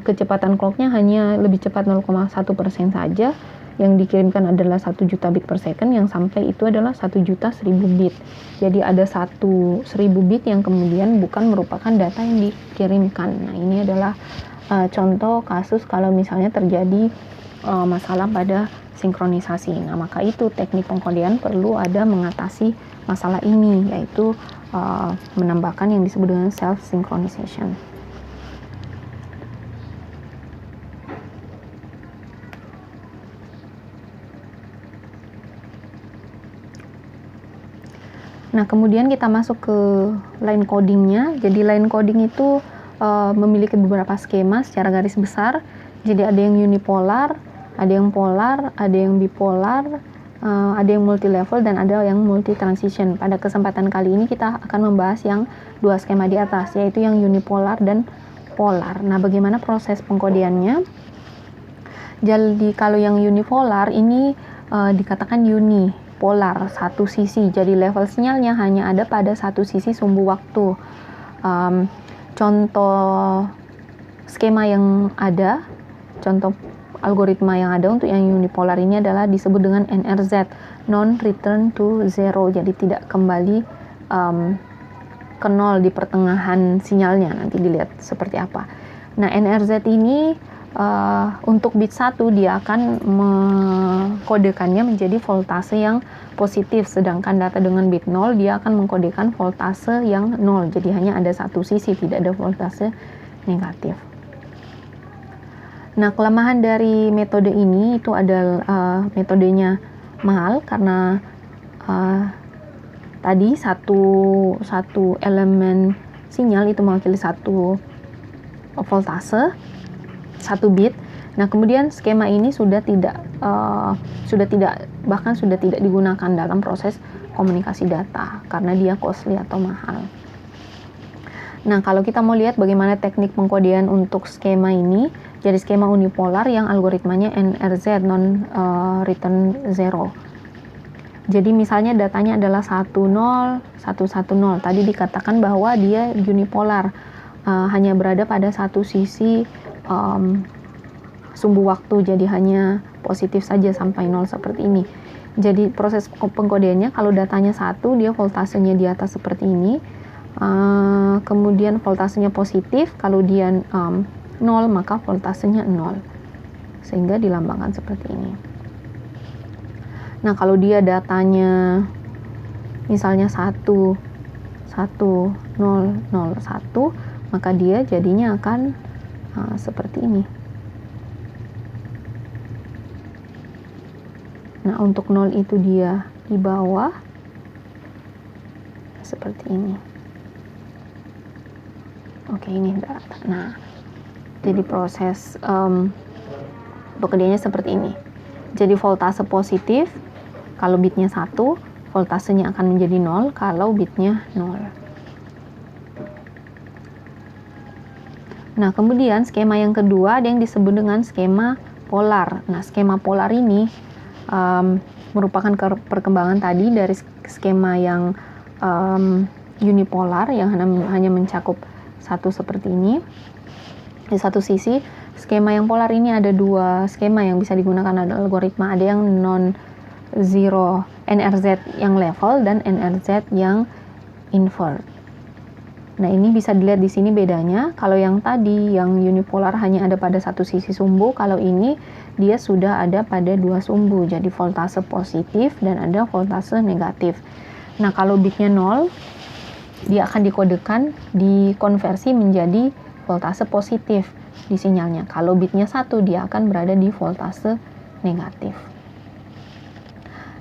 kecepatan clocknya hanya lebih cepat 0,1% saja. Yang dikirimkan adalah 1 juta bit per second, yang sampai itu adalah 1 juta 1000 bit. Jadi ada 1000 bit yang kemudian bukan merupakan data yang dikirimkan. Nah, ini adalah contoh kasus kalau misalnya terjadi masalah pada sinkronisasi. Nah, maka itu teknik pengkodean perlu ada mengatasi masalah ini, yaitu menambahkan yang disebut dengan self synchronization. Nah, kemudian kita masuk ke line codingnya. Jadi line coding itu memiliki beberapa skema secara garis besar. Jadi ada yang unipolar, ada yang polar, ada yang bipolar, ada yang multi level, dan ada yang multi transition. Pada kesempatan kali ini kita akan membahas yang 2 skema di atas, yaitu yang unipolar dan polar. Nah, bagaimana proses pengkodeannya? Jadi kalau yang unipolar ini dikatakan unipolar, satu sisi. Jadi level sinyalnya hanya ada pada satu sisi sumbu waktu. Contoh skema yang ada, contoh algoritma yang ada untuk yang unipolar ini adalah disebut dengan NRZ, non return to zero. Jadi tidak kembali ke nol di pertengahan sinyalnya. Nanti dilihat seperti apa. Nah, NRZ ini untuk bit 1 dia akan mengkodekannya menjadi voltase yang positif, sedangkan data dengan bit 0 dia akan mengkodekan voltase yang 0. Jadi hanya ada satu sisi, tidak ada voltase negatif. Nah, kelemahan dari metode ini itu adalah metodenya mahal karena tadi satu elemen sinyal itu mewakili satu voltase, 1 bit. Nah, kemudian skema ini sudah tidak digunakan dalam proses komunikasi data karena dia costly atau mahal. Nah, kalau kita mau lihat bagaimana teknik pengkodean untuk skema ini, jadi skema unipolar yang algoritmanya NRZ, non return zero. Jadi misalnya datanya adalah 10, 110. Tadi dikatakan bahwa dia unipolar, hanya berada pada satu sisi sumbu waktu, jadi hanya positif saja sampai 0 seperti ini. Jadi proses pengkodeannya kalau datanya 1, dia voltasenya di atas seperti ini. Kemudian voltasenya positif, kalau dia 0 maka voltasenya 0, sehingga dilambangkan seperti ini. Nah, kalau dia datanya misalnya 1, 1, 0, 0, 1, maka dia jadinya akan seperti ini. Nah, untuk 0 itu dia di bawah seperti ini. Oke, ini data. Nah, jadi proses pengkodeannya seperti ini. Jadi voltase positif kalau bitnya 1, voltasenya akan menjadi 0 kalau bitnya 0. Nah, kemudian skema yang kedua ada yang disebut dengan skema polar. Nah, skema polar ini merupakan perkembangan tadi dari skema yang unipolar yang hanya mencakup satu seperti ini. Di satu sisi, skema yang polar ini ada dua skema yang bisa digunakan, ada algoritma, ada yang non-zero NRZ yang level dan NRZ yang invert. Nah, ini bisa dilihat di sini bedanya. Kalau yang tadi, yang unipolar hanya ada pada satu sisi sumbu, kalau ini dia sudah ada pada dua sumbu, jadi voltase positif dan ada voltase negatif. Nah, kalau bitnya 0, dia akan dikodekan, dikonversi menjadi voltase positif di sinyalnya. Kalau bitnya 1, dia akan berada di voltase negatif.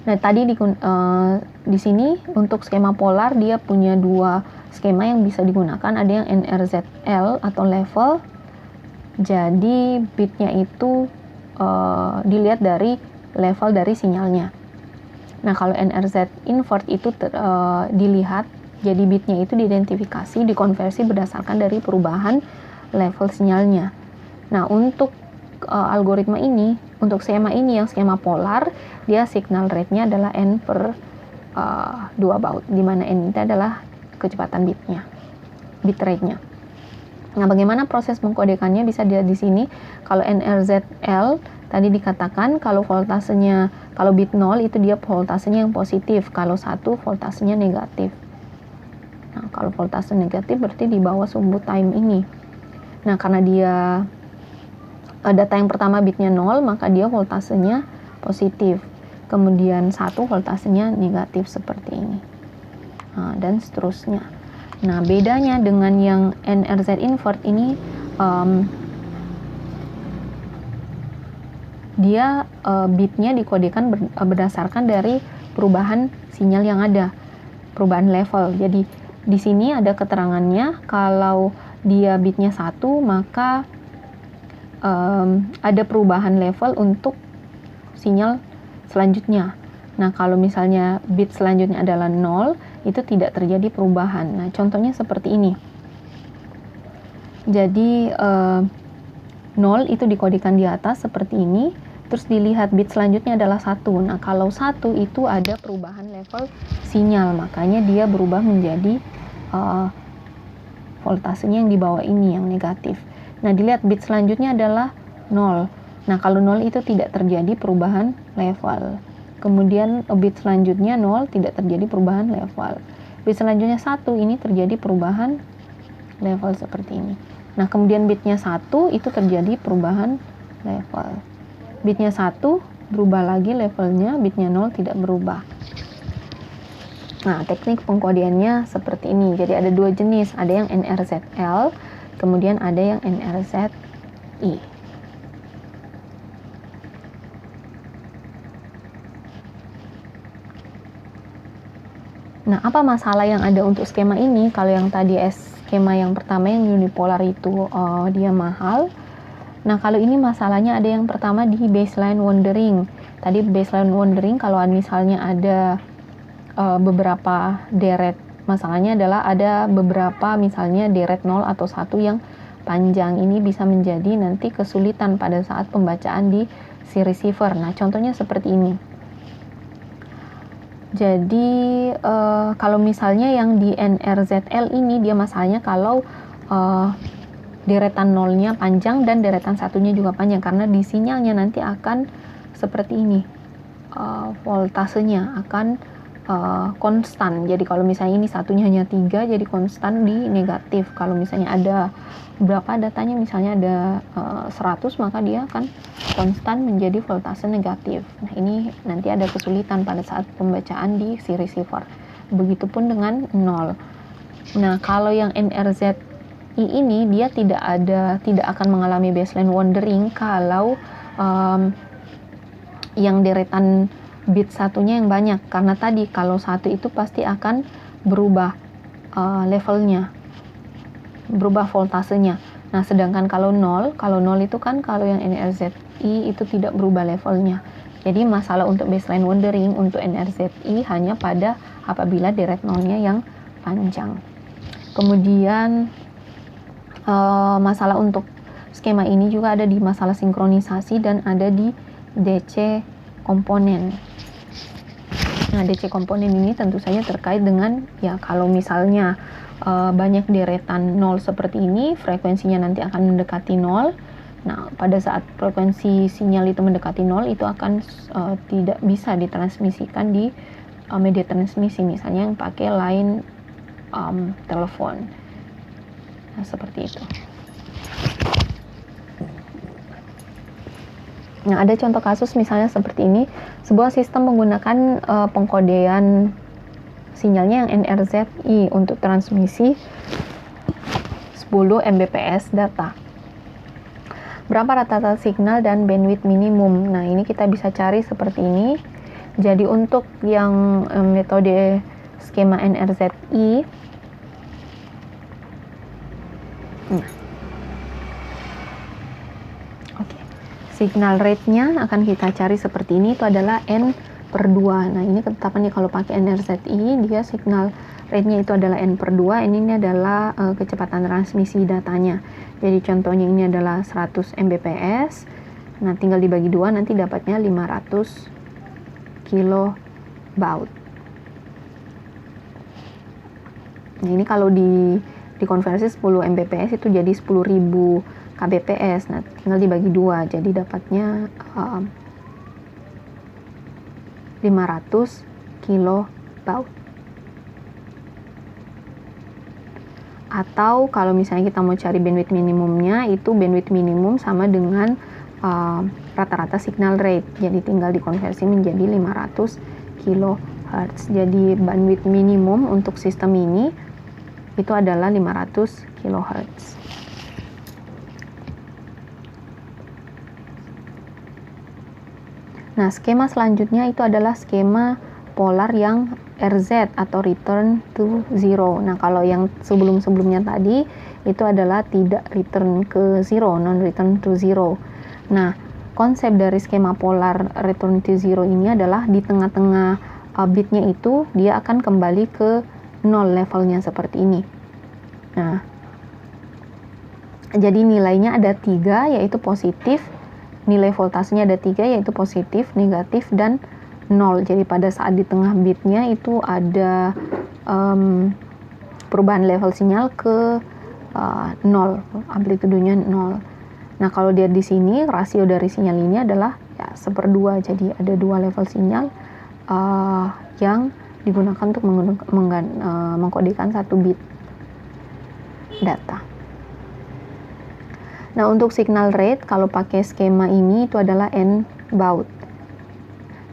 Nah, tadi di sini untuk skema polar dia punya dua skema yang bisa digunakan, ada yang NRZL atau level. Jadi bitnya itu dilihat dari level dari sinyalnya. Nah, kalau NRZ invert itu dilihat, jadi bitnya itu diidentifikasi, dikonversi berdasarkan dari perubahan level sinyalnya. Nah, untuk algoritma ini, untuk skema ini yang skema polar, dia signal rate-nya adalah N per 2 baud, di mana N itu adalah kecepatan bitnya, bit rate-nya. Nah, bagaimana proses mengkodekannya bisa dilihat di sini. Kalau NRZL tadi dikatakan kalau voltasenya, kalau bit 0 itu dia voltasenya yang positif, kalau 1 voltasenya negatif. Nah, kalau voltase negatif berarti di bawah sumbu time ini. Nah, karena dia data yang pertama bitnya 0, maka dia voltasenya positif. Kemudian 1 voltasenya negatif seperti ini. Nah, dan seterusnya. Nah, bedanya dengan yang NRZ invert ini, dia bitnya dikodekan berdasarkan dari perubahan sinyal yang ada, perubahan level. Jadi di sini ada keterangannya kalau dia bitnya 1, maka ada perubahan level untuk sinyal selanjutnya. Nah, kalau misalnya bit selanjutnya adalah 0, itu tidak terjadi perubahan. Nah, contohnya seperti ini. Jadi 0 itu dikodekan di atas seperti ini, terus dilihat bit selanjutnya adalah 1. Nah, kalau 1 itu ada perubahan level sinyal, makanya dia berubah menjadi voltasenya yang di bawah ini, yang negatif. Nah, dilihat bit selanjutnya adalah 0. Nah, kalau 0 itu tidak terjadi perubahan level. Kemudian bit selanjutnya 0, tidak terjadi perubahan level. Bit selanjutnya 1, ini terjadi perubahan level seperti ini. Nah, kemudian bitnya 1 itu terjadi perubahan level. Bitnya 1 berubah lagi levelnya, bitnya 0 tidak berubah. Nah, teknik pengkodeannya seperti ini. Jadi ada dua jenis, ada yang NRZL, kemudian ada yang NRZI. Nah, apa masalah yang ada untuk skema ini? Kalau yang tadi skema yang pertama yang unipolar itu dia mahal. Nah, kalau ini masalahnya ada yang pertama di baseline wandering. Tadi baseline wandering kalau misalnya ada beberapa deret, masalahnya adalah ada beberapa misalnya deret 0 atau 1 yang panjang, ini bisa menjadi nanti kesulitan pada saat pembacaan di si receiver. Nah, contohnya seperti ini. Jadi kalau misalnya yang di NRZL ini dia masalahnya kalau deretan 0-nya panjang dan deretan 1-nya juga panjang, karena di sinyalnya nanti akan seperti ini, voltasenya akan konstan. Jadi kalau misalnya ini satunya hanya 3, jadi konstan di negatif. Kalau misalnya ada berapa datanya, misalnya ada 100, maka dia akan konstan menjadi voltase negatif. Nah, ini nanti ada kesulitan pada saat pembacaan di si receiver. Begitupun dengan 0. Nah, kalau yang NRZI ini dia tidak akan mengalami baseline wandering kalau yang deretan bit satunya yang banyak, karena tadi kalau 1 itu pasti akan berubah levelnya, berubah voltasenya. Nah, sedangkan kalau 0 itu kan, kalau yang NRZI itu tidak berubah levelnya. Jadi masalah untuk baseline wandering untuk NRZI hanya pada apabila deret nolnya yang panjang. Kemudian masalah untuk skema ini juga ada di masalah sinkronisasi dan ada di DC komponen. Nah, DC komponen ini tentu saja terkait dengan ya kalau misalnya banyak deretan nol seperti ini, frekuensinya nanti akan mendekati nol. Nah, pada saat frekuensi sinyal itu mendekati nol, itu akan tidak bisa ditransmisikan di media transmisi, misalnya yang pakai line telepon. Nah, seperti itu. Nah, ada contoh kasus misalnya seperti ini, sebuah sistem menggunakan pengkodean sinyalnya yang NRZI untuk transmisi 10 Mbps data. Berapa rata-rata signal dan bandwidth minimum? Nah, ini kita bisa cari seperti ini. Jadi untuk yang metode skema NRZI, signal rate-nya akan kita cari seperti ini, itu adalah N/2. Nah, ini ketetapannya kalau pakai NRZI, dia signal rate-nya itu adalah N/2, ini adalah kecepatan transmisi datanya. Jadi contohnya ini adalah 100 Mbps, nah tinggal dibagi 2, nanti dapatnya 500 kilobaud. Nah, ini kalau dikonversi 10 Mbps itu jadi 10.000 kbps, nah tinggal dibagi 2, jadi dapatnya 500 kilobaud. Atau kalau misalnya kita mau cari bandwidth minimumnya, itu bandwidth minimum sama dengan rata-rata signal rate, jadi tinggal dikonversi menjadi 500 kHz. Jadi bandwidth minimum untuk sistem ini itu adalah 500 kHz. Nah, skema selanjutnya itu adalah skema polar yang RZ atau return to zero. Nah, kalau yang sebelum-sebelumnya tadi itu adalah tidak return ke zero, non return to zero. Nah, konsep dari skema polar return to zero ini adalah di tengah-tengah bitnya itu dia akan kembali ke nol levelnya seperti ini. Nah, jadi nilainya ada 3, yaitu positif. Nilai voltasenya ada 3, yaitu positif, negatif, dan 0. Jadi pada saat di tengah bitnya itu ada perubahan level sinyal ke 0, amplitudenya 0. Nah, kalau dia di sini rasio dari sinyal ini adalah ya 1/2, jadi ada 2 level sinyal yang digunakan untuk mengkodekan 1 bit data. Nah, untuk signal rate kalau pakai skema ini itu adalah N/baud.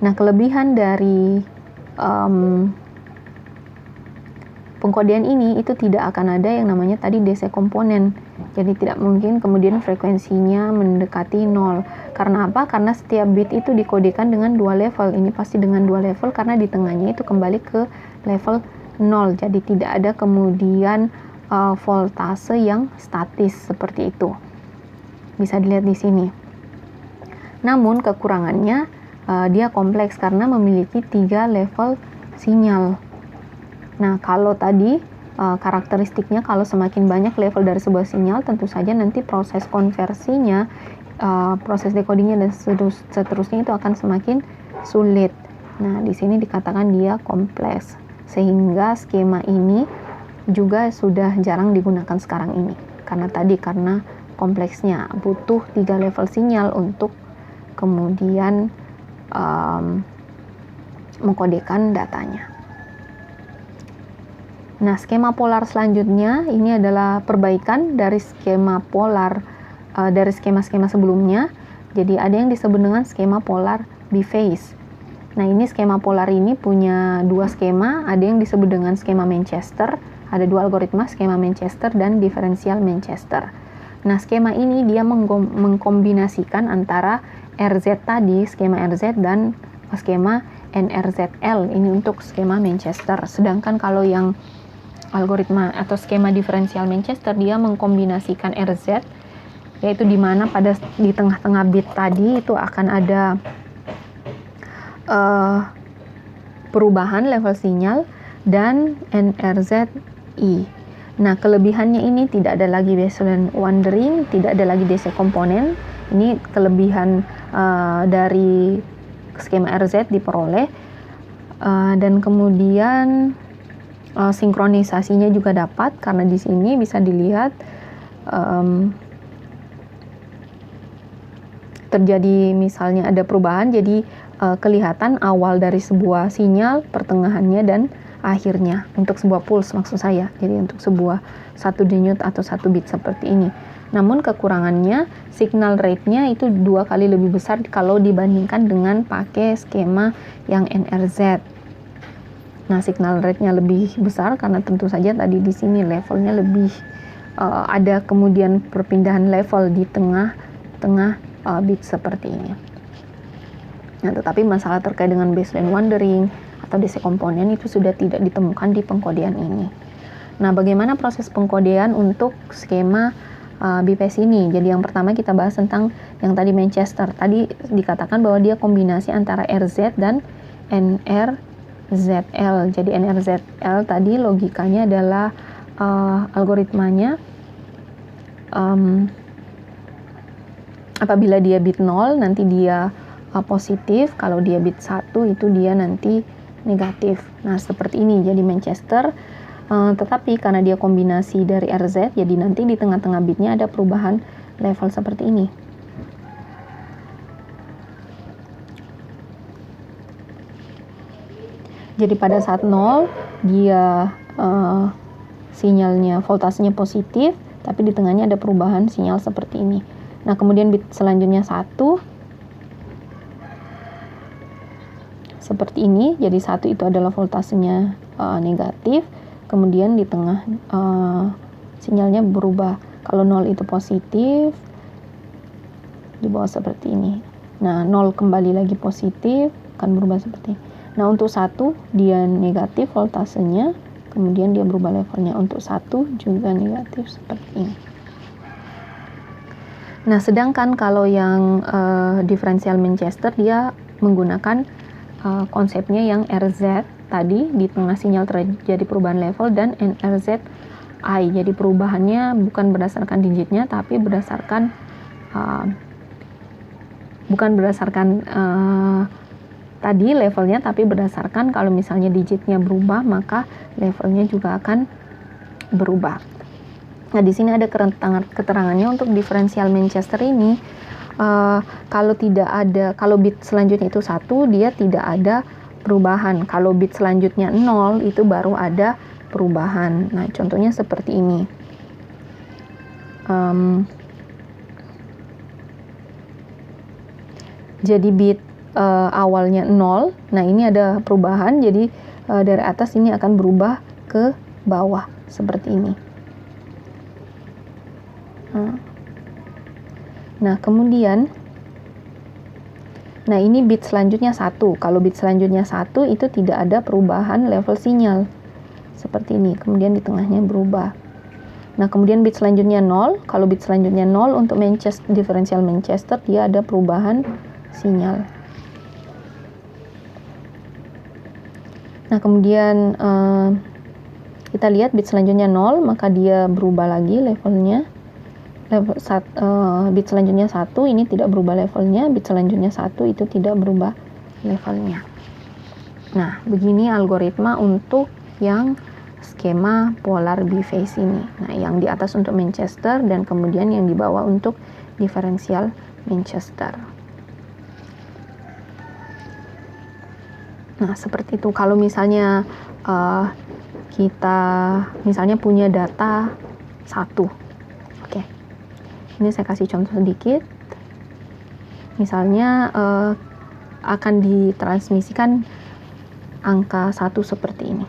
Nah, kelebihan dari pengkodean ini itu tidak akan ada yang namanya tadi DC komponen. Jadi tidak mungkin kemudian frekuensinya mendekati 0. Karena apa? Karena setiap bit itu dikodekan dengan 2 level. Ini pasti dengan 2 level karena di tengahnya itu kembali ke level 0. Jadi tidak ada kemudian voltase yang statis seperti itu. Bisa dilihat di sini. Namun kekurangannya dia kompleks karena memiliki 3 level sinyal. Nah, kalau tadi karakteristiknya kalau semakin banyak level dari sebuah sinyal, tentu saja nanti proses konversinya, proses decodingnya dan seterusnya itu akan semakin sulit. Nah, di sini dikatakan dia kompleks, sehingga skema ini juga sudah jarang digunakan sekarang ini. Karena kompleksnya butuh 3 level sinyal untuk kemudian mengkodekan datanya. Nah, skema polar selanjutnya ini adalah perbaikan dari skema polar dari skema-skema sebelumnya. Jadi ada yang disebut dengan skema polar biphase. Nah, ini skema polar ini punya 2 skema, ada yang disebut dengan skema Manchester, ada 2 algoritma, skema Manchester dan diferensial Manchester. Nah, skema ini dia mengkombinasikan antara RZ tadi, skema RZ, dan skema NRZL, ini untuk skema Manchester. Sedangkan kalau yang algoritma atau skema diferensial Manchester, dia mengkombinasikan RZ, yaitu di mana di tengah-tengah bit tadi itu akan ada perubahan level sinyal dan NRZI. Nah, kelebihannya ini tidak ada lagi baseline wandering, tidak ada lagi DC komponen. Ini kelebihan dari skema RZ diperoleh, dan kemudian sinkronisasinya juga dapat, karena di sini bisa dilihat terjadi misalnya ada perubahan, jadi kelihatan awal dari sebuah sinyal, pertengahannya, dan akhirnya untuk sebuah pulse maksud saya. Jadi untuk sebuah 1 denyut atau 1 bit seperti ini. Namun kekurangannya signal rate-nya itu 2 kali lebih besar kalau dibandingkan dengan pakai skema yang NRZ. Nah, signal rate-nya lebih besar karena tentu saja tadi di sini levelnya lebih ada kemudian perpindahan level di tengah bit seperti ini. Nah, tetapi masalah terkait dengan baseline wandering atau DC komponen itu sudah tidak ditemukan di pengkodean ini. Nah, bagaimana proses pengkodean untuk skema BPS ini? Jadi yang pertama kita bahas tentang yang tadi Manchester. Tadi dikatakan bahwa dia kombinasi antara RZ dan NRZL. Jadi NRZL tadi logikanya adalah algoritmanya apabila dia bit 0 nanti dia positif, kalau dia bit 1 itu dia nanti negatif. Nah, seperti ini jadi Manchester, tetapi karena dia kombinasi dari RZ, jadi nanti di tengah-tengah bitnya ada perubahan level seperti ini. Jadi pada saat 0 dia sinyalnya voltasenya positif, tapi di tengahnya ada perubahan sinyal seperti ini. Nah, kemudian bit selanjutnya 1 seperti ini, jadi 1 itu adalah voltasenya negatif, kemudian di tengah sinyalnya berubah. Kalau 0 itu positif, di bawah seperti ini. Nah, 0 kembali lagi positif, akan berubah seperti ini. Nah, untuk 1 dia negatif voltasenya, kemudian dia berubah levelnya. Untuk 1 juga negatif seperti ini. Nah, sedangkan kalau yang diferensial Manchester dia menggunakan konsepnya yang RZ tadi, di tengah sinyal terjadi perubahan level, dan NRZI. Jadi perubahannya bukan berdasarkan digitnya, tapi berdasarkan tadi levelnya, tapi berdasarkan kalau misalnya digitnya berubah maka levelnya juga akan berubah. Nah, di sini ada keterangannya untuk diferensial Manchester ini. Kalau bit selanjutnya itu 1, dia tidak ada perubahan. Kalau bit selanjutnya 0, itu baru ada perubahan. Nah, contohnya seperti ini. Jadi bit awalnya 0, nah ini ada perubahan, jadi dari atas ini akan berubah ke bawah seperti ini. Nah, kemudian ini bit selanjutnya 1. Kalau bit selanjutnya 1 itu tidak ada perubahan level sinyal seperti ini, kemudian di tengahnya berubah. Nah, kemudian bit selanjutnya 0. Kalau bit selanjutnya 0 untuk diferensial Manchester dia ada perubahan sinyal. Nah, kemudian kita lihat bit selanjutnya 0, maka dia berubah lagi levelnya. Bit selanjutnya 1 ini tidak berubah levelnya, bit selanjutnya 1 itu tidak berubah levelnya. Nah, begini algoritma untuk yang skema polar biphase ini. Nah, yang di atas untuk Manchester dan kemudian yang di bawah untuk diferensial Manchester. Nah, seperti itu. Kalau misalnya kita misalnya punya data 1. Ini saya kasih contoh sedikit. Misalnya akan ditransmisikan angka 1 seperti ini.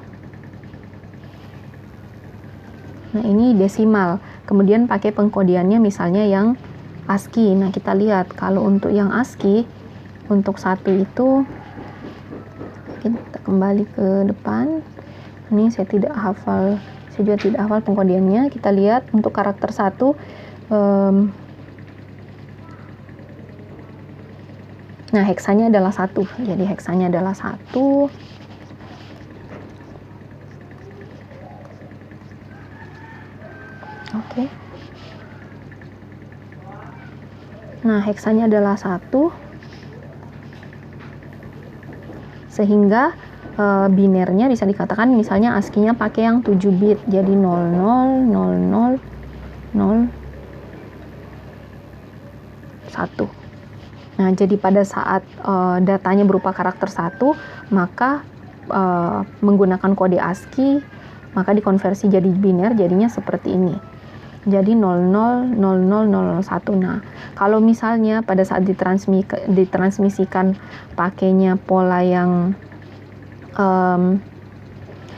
Nah, ini desimal. Kemudian pakai pengkodeannya misalnya yang ASCII. Nah, kita lihat kalau untuk yang ASCII untuk 1 itu, kita kembali ke depan. Ini saya juga tidak hafal pengkodeannya. Kita lihat untuk karakter 1. Nah, heksanya adalah 1. Jadi heksanya adalah 1. Oke. Nah, heksanya adalah 1. Sehingga binernya bisa dikatakan misalnya ASCII-nya pakai yang 7 bit. Jadi 00, 00, 0, 1. Nah, jadi pada saat datanya berupa karakter 1, maka menggunakan kode ASCII, maka dikonversi jadi biner, jadinya seperti ini. Jadi 00, 00, 001. Nah, kalau misalnya pada saat ditransmisikan pakainya pola yang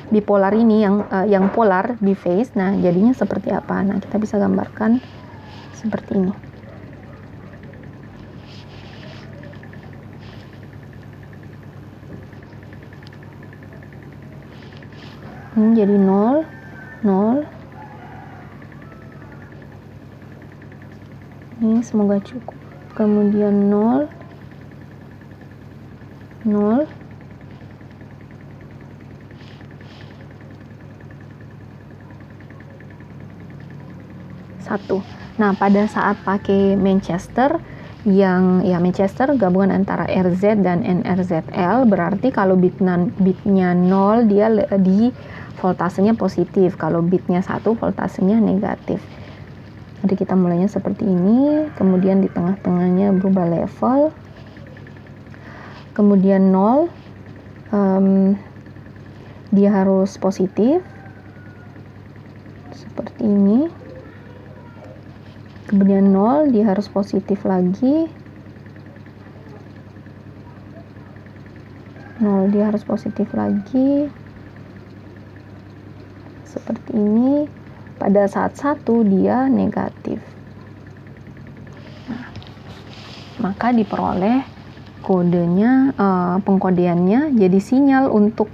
bipolar ini, yang polar biphase, nah jadinya seperti apa? Nah, kita bisa gambarkan seperti ini. Jadi 0, 0. Ini semoga cukup. Kemudian 0, 0. Satu. Nah, pada saat pakai Manchester, yang ya Manchester gabungan antara RZ dan NRZL, berarti kalau bitnya 0 dia di voltasenya positif, kalau bitnya 1 voltasenya negatif. Jadi kita mulainya seperti ini, kemudian di tengah-tengahnya berubah level, kemudian 0 dia harus positif seperti ini, kemudian 0 dia harus positif lagi, 0 dia harus positif lagi seperti ini. Pada saat 1 dia negatif. Nah, maka diperoleh kodenya, pengkodeannya jadi sinyal untuk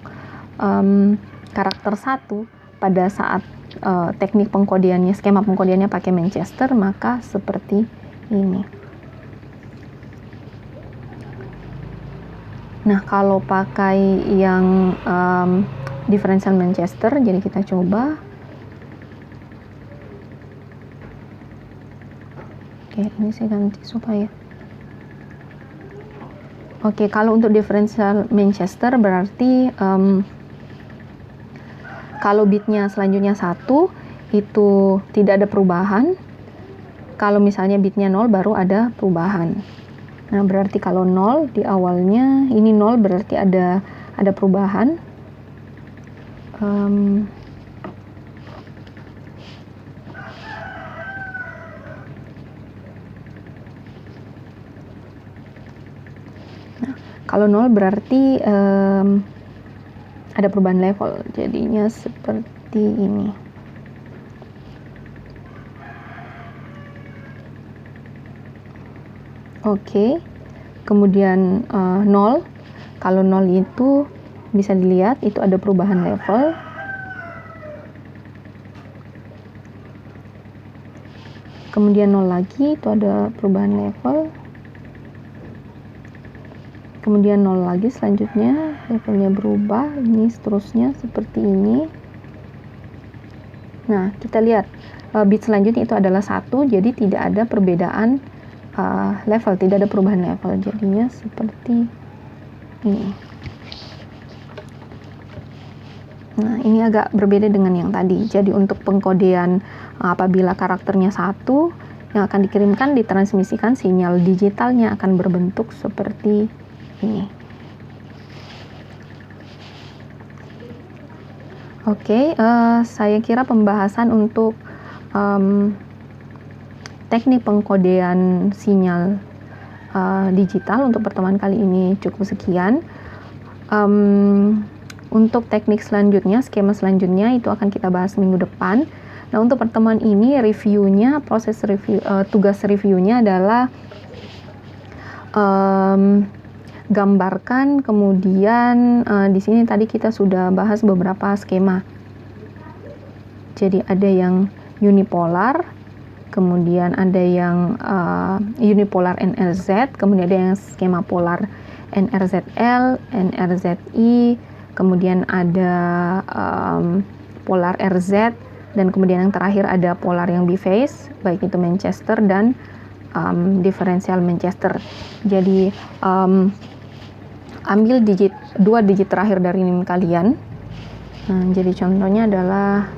karakter 1 pada saat teknik pengkodeannya, skema pengkodeannya pakai Manchester, maka seperti ini. Nah, kalau pakai yang differential Manchester, jadi kita coba. Oke, ini saya ganti supaya. Oke, kalau untuk differential Manchester berarti kalau bitnya selanjutnya 1 itu tidak ada perubahan. Kalau misalnya bitnya 0 baru ada perubahan. Nah, berarti kalau 0 di awalnya, ini 0 berarti ada perubahan. Nah, kalau 0 berarti ada perubahan level, jadinya seperti ini. Oke, kemudian 0, kalau 0 itu bisa dilihat itu ada perubahan level. Kemudian 0 lagi itu ada perubahan level. Kemudian 0 lagi selanjutnya levelnya berubah, ini seterusnya seperti ini. Nah, kita lihat bit selanjutnya itu adalah 1, jadi tidak ada perbedaan level, tidak ada perubahan level, jadinya seperti ini. Nah, ini agak berbeda dengan yang tadi. Jadi untuk pengkodean apabila karakternya 1 yang akan dikirimkan, ditransmisikan, sinyal digitalnya akan berbentuk seperti ini. Oke, saya kira pembahasan untuk teknik pengkodean sinyal digital untuk pertemuan kali ini cukup sekian. Untuk teknik selanjutnya, skema selanjutnya itu akan kita bahas minggu depan. Nah, untuk pertemuan ini reviewnya, proses review, tugas reviewnya adalah gambarkan, kemudian di sini tadi kita sudah bahas beberapa skema. Jadi ada yang unipolar, kemudian ada yang unipolar NRZ, kemudian ada yang skema polar NRZL, NRZI, kemudian ada polar RZ, dan kemudian yang terakhir ada polar yang biphase, baik itu Manchester dan diferensial Manchester. Jadi ambil dua digit terakhir dari NIM kalian. Nah, jadi contohnya adalah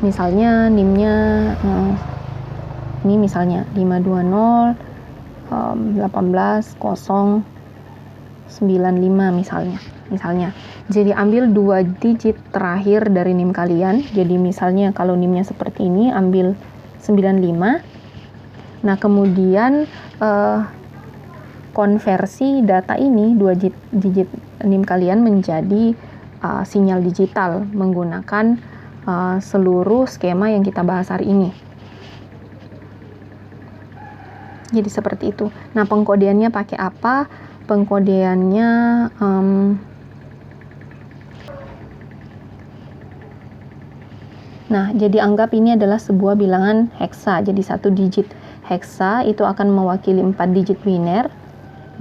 misalnya NIM-nya ini misalnya 520 18095 misalnya. Jadi ambil dua digit terakhir dari NIM kalian. Jadi misalnya kalau NIM-nya seperti ini, ambil 95. Nah, kemudian konversi data ini, dua digit NIM kalian menjadi sinyal digital menggunakan seluruh skema yang kita bahas hari ini. Jadi seperti itu. Nah, pengkodeannya pakai apa? Pengkodeannya nah, jadi anggap ini adalah sebuah bilangan heksa. Jadi satu digit heksa itu akan mewakili 4 digit biner.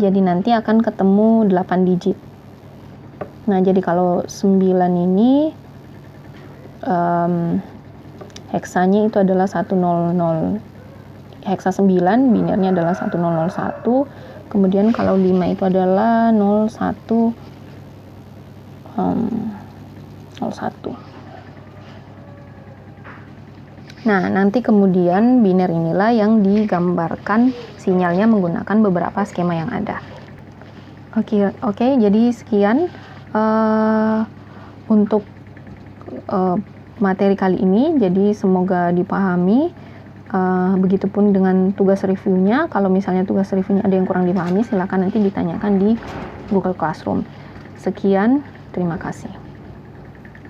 Jadi nanti akan ketemu 8 digit. Nah, jadi kalau 9 ini heksanya itu adalah 100. Heksa 9 binernya adalah 1001. Kemudian kalau 5 itu adalah 01. Nah, nanti kemudian biner inilah yang digambarkan sinyalnya menggunakan beberapa skema yang ada. Oke, jadi sekian untuk materi kali ini. Jadi semoga dipahami. Begitupun dengan tugas reviewnya. Kalau misalnya tugas reviewnya ada yang kurang dipahami, silakan nanti ditanyakan di Google Classroom. Sekian, terima kasih.